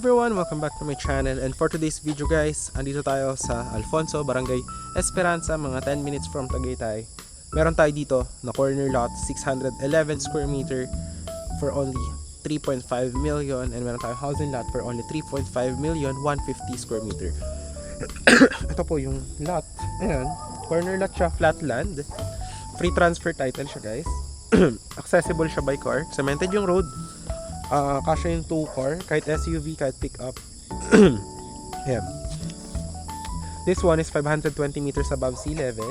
Everyone, welcome back to my channel, and for today's video guys, andito tayo sa Alfonso, Barangay Esperanza, mga 10 minutes from Tagaytay. Meron tayo dito na corner lot, 611 square meter for only 3.5 million, and meron tayong housing lot for only 3.5 million, 150 square meter. Ito po yung lot. Ayan, corner lot siya, flat land, free transfer title siya guys. Accessible siya by car, cemented yung road. Kasya yung 2 car, kahit SUV, kahit pickup. Yeah. This one is 520 meters above sea level.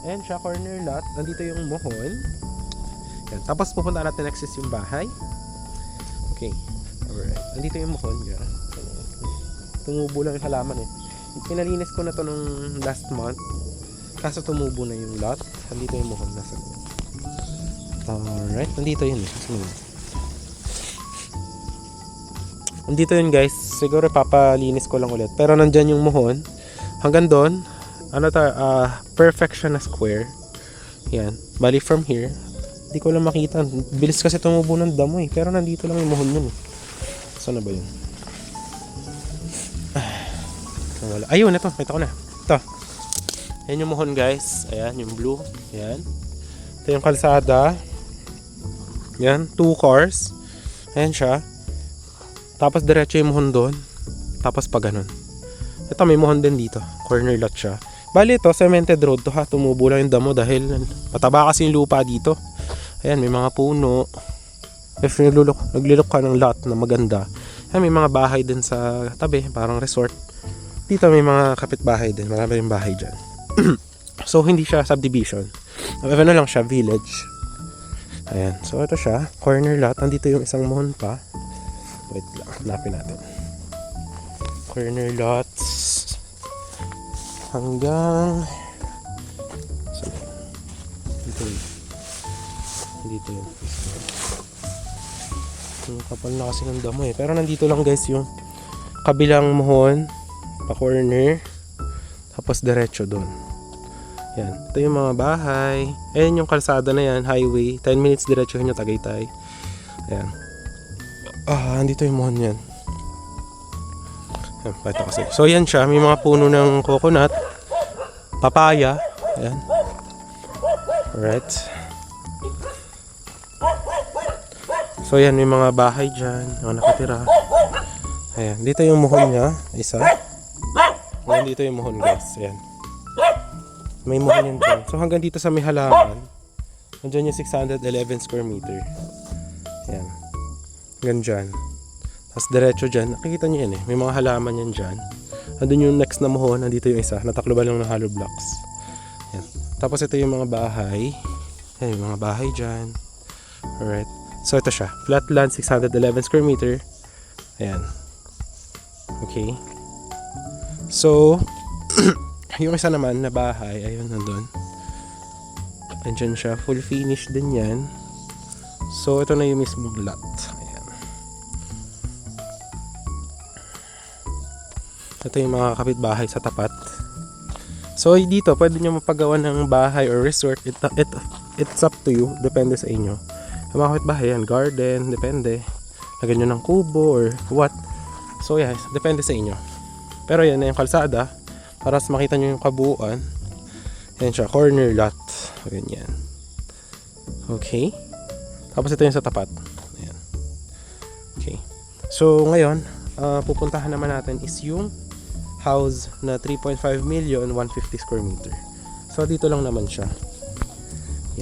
And siya corner lot. Nandito yung mohon. Yan. Tapos pupunta natin next is yung bahay. Okay. Alright. Nandito yung mohon. Yeah. Tumubo lang yung halaman eh. Pinalinis ko na to nung last month. Kaso tumubo na yung lot. Nandito yung mohon. Alright. Nandito yun eh. Nandito yun guys, siguro papalinis ko lang ulit. Pero nandyan yung mohon. Hanggang doon, perfect siya na square. Yan, bali from here, hindi ko lang makita. Bilis kasi tumubo ng damo eh. Pero nandito lang yung mohon nun eh. Saan na ba yun? Ayun, ito, kita ko na. Ito. Ayan yung mohon guys. Ayan, yung blue. Ayan. Ito yung kalsada. Ayan, 2 cars. Ayan siya. Tapos diretso yung mohon doon. Tapos pa ganun. Ito may mohon din dito. Corner lot siya. Bali ito, cemented road to ha. Tumubo lang yung damo dahil pataba kasi yung lupa dito. Ayan, may mga puno. If naglilok ka ng lot na maganda. Ayan, may mga bahay din sa tabi. Parang resort. Dito may mga kapitbahay din. Marami rin bahay dyan. So, hindi siya subdivision. Ano lang siya, village. Ayan. So, ito siya. Corner lot. Nandito yung isang mohon pa. Wait lang, hanapin natin. Corner lots hanggang dito yun. Yung kapal na kasi ng damo eh. Pero nandito lang guys yung kabilang mohon pa corner. Tapos diretso doon. Yan. Ito yung mga bahay. Ayan yung kalsada na yan, highway. 10 minutes diretso nyo Tagaytay. Ayan. Andito yung mohon yan. Pakita kasi. So yan siya, may mga puno ng coconut, papaya. Ayan. Alright. So yan, may mga bahay dyan, mga nakatira. Ayan, dito yung mohon niya, isa. Ayan, dito yung mohon guys. Ayan. May mohon yan dyan. So hanggang dito sa may halaman, nandiyan yung 611 square meter. Ayan. Hanggang dyan. Tapos diretso dyan. Nakikita nyo yan eh. May mga halaman yan dyan. Andun yung next na mohon. Nandito yung isa. Natakloban lang ng hollow blocks. Yan. Tapos ito yung mga bahay. Yan yung mga bahay dyan. Alright. So ito siya. Flat land, 611 square meter. Ayan. Okay. So, yung isa naman na bahay. Ayun, nandun. Andyan siya. Full finish din yan. So, ito na yung mismo lot. Ito yung mga kapitbahay sa tapat. So dito pwede nyo mapagawa ng bahay or resort. It's up to you. Depende sa inyo. Yung mga kapitbahay yan, garden, depende. Lagyan nyo ng kubo or what. So yeah, depende sa inyo. Pero yan na yung kalsada. Para mas makita nyo yung kabuuan. Yan siya, corner lot. Ganyan. Okay. Tapos ito yung sa tapat. Ayan. Okay. So ngayon, pupuntahan naman natin is yung house na 3.5 million 150 square meter. So dito lang naman siya.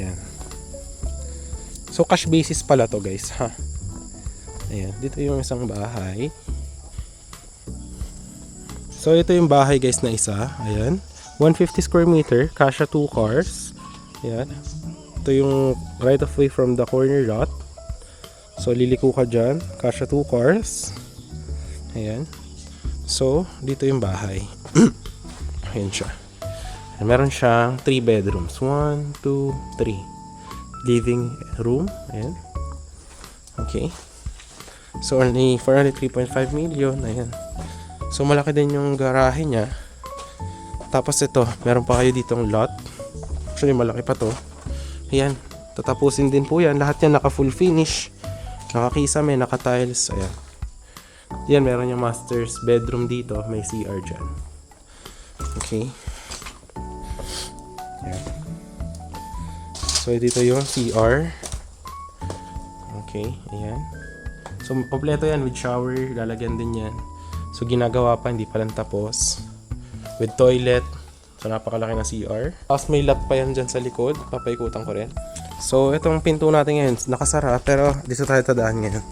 Yan. So cash basis pala to guys ha. Ayan, dito yung isang bahay. So ito yung bahay guys na isa. Ayan, 150 square meter, kasya 2 cars. Ayan. Ito yung right of way from the corner lot. So liliko ka dyan, kasya 2 cars. Ayan. So, dito yung bahay. Ayan siya. Meron siyang 3 bedrooms. 1, 2, 3. Living room. Ayan. Okay. So, only 3.5 million. Ayan. So, malaki din yung garahe niya. Tapos ito, meron pa kayo ditong lot. Actually, malaki pa to. Ayan. Tatapusin din po yan. Lahat yan naka full finish. Naka-kisame, naka-tiles. Ayan. Yan, meron yung master's bedroom dito. May CR dyan. Okay. Yan. So, dito yung CR. Okay, ayan. So, kompleto yan with shower. Lalagyan din yan. So, ginagawa pa, hindi pa lang tapos. With toilet. So, napakalaki na CR. Tapos, may lot pa yan dyan sa likod. Papaikutan ko rin. So, itong pinto natin ngayon, nakasara. Pero, dito tayo tadaan ngayon.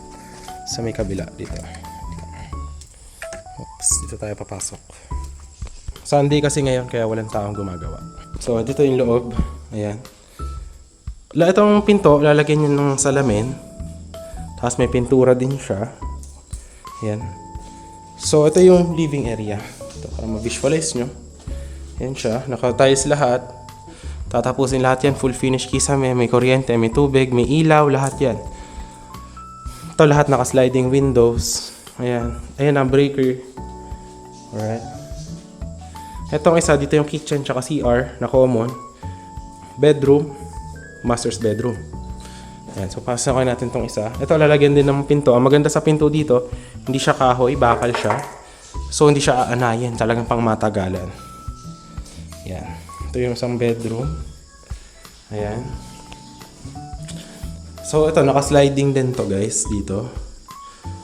Sa may kabila, dito. Oops, dito tayo papasok. Sunday kasi ngayon, kaya walang taong gumagawa. So, dito yung loob. Ayan. Itong pinto, lalagyan nyo ng salamin. Tapos may pintura din siya. Ayan. So, ito yung living area. Ito, para ma-visualize nyo. Ayan siya. Naka-tiles lahat. Tatapusin lahat yan. Full finish kisame. May kuryente, may tubig, may ilaw. Lahat yan. Ito lahat naka-sliding windows. Ayan. Ayan ang breaker. Alright. Itong isa, dito yung kitchen tsaka CR na common. Bedroom. Master's bedroom. Ayan, so pasakoy natin tong isa. Ito, lalagyan din ng pinto. Ang maganda sa pinto dito, hindi siya kahoy, bakal siya. So, hindi siya aanayin. Talagang pang matagalan. Ayan. Ito yung isang bedroom. Ayan. So, ito, naka-sliding din to guys, dito.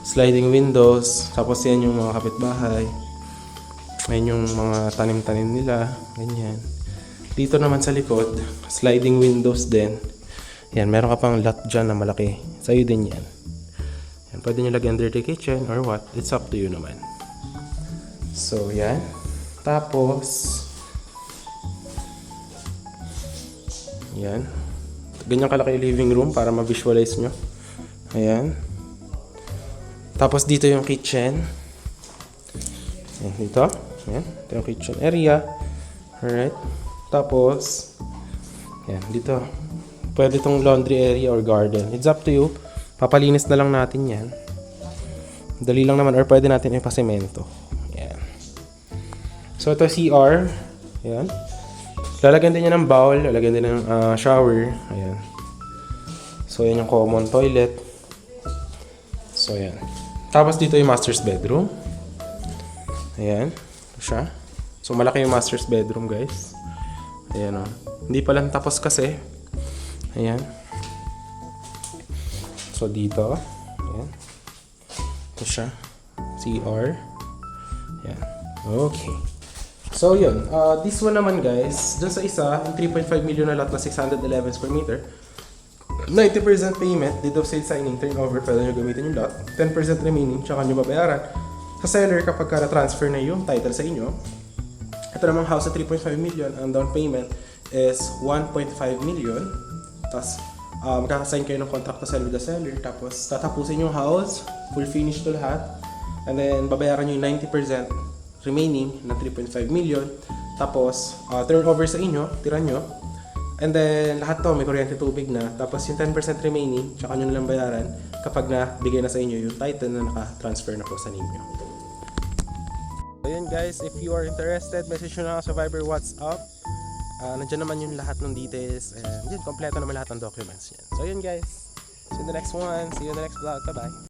Sliding windows. Tapos yan yung mga kapitbahay. Ayan yung mga tanim-tanim nila. Ganyan. Dito naman sa likod, sliding windows din. Yan, meron ka pang lot dyan na malaki. Sa'yo din yan. Yan, pwede nyo lagyan dirty kitchen or what. It's up to you naman. So, yan. Tapos, yan. Ganyan kalaki yung living room para ma-visualize nyo. Ayan. Tapos, dito yung kitchen. Yan, dito. Yan. Ito yung kitchen area. Alright. Tapos, yan, dito. Pwede itong laundry area or garden. It's up to you. Papalinis na lang natin yan. Dali lang naman. Or pwede natin ipasemento. Yan. So, ito CR. Yan. Lalagyan din yan ng bowl. Lalagyan din ng shower. Ayan. So, yan yung common toilet. So, yan. Tapos, dito yung master's bedroom. Ayan. Ito siya. So, malaki yung master's bedroom, guys. Ayan, o. Hindi pa lang tapos kasi. Ayan. So, dito. Ayan. Ito siya. CR. Ayan. Okay. So, yun. This one naman, guys. Dun sa isa, yung 3.5 million na lot na 611 square meter. 90% payment, deed of sale signing, turnover, pwede nyo gamitin yung lot. 10% remaining, tsaka nyo babayaran. Sa seller, kapag na-transfer na yung title sa inyo, ito namang house sa 3.5 million, ang down payment is 1.5 million. Tapos, magkakasign kayo ng contract to sell with the seller. Tapos, tatapusin yung house, full finish to lahat. And then, babayaran nyo yung 90% remaining na 3.5 million. Tapos, turnover sa inyo, tira nyo. And then, lahat to, may kuryente tubig na. Tapos, yung 10% remaining, tsaka nyo nalang bayaran kapag nabigay na sa inyo yung title na naka-transfer na po sa name nyo. So, yun guys, if you are interested, message nyo na sa Viber WhatsApp. Nandiyan naman yung lahat ng details. And yun, kompleto naman lahat ng documents yan. So, yun guys. See you in the next one. See you in the next vlog. Bye-bye.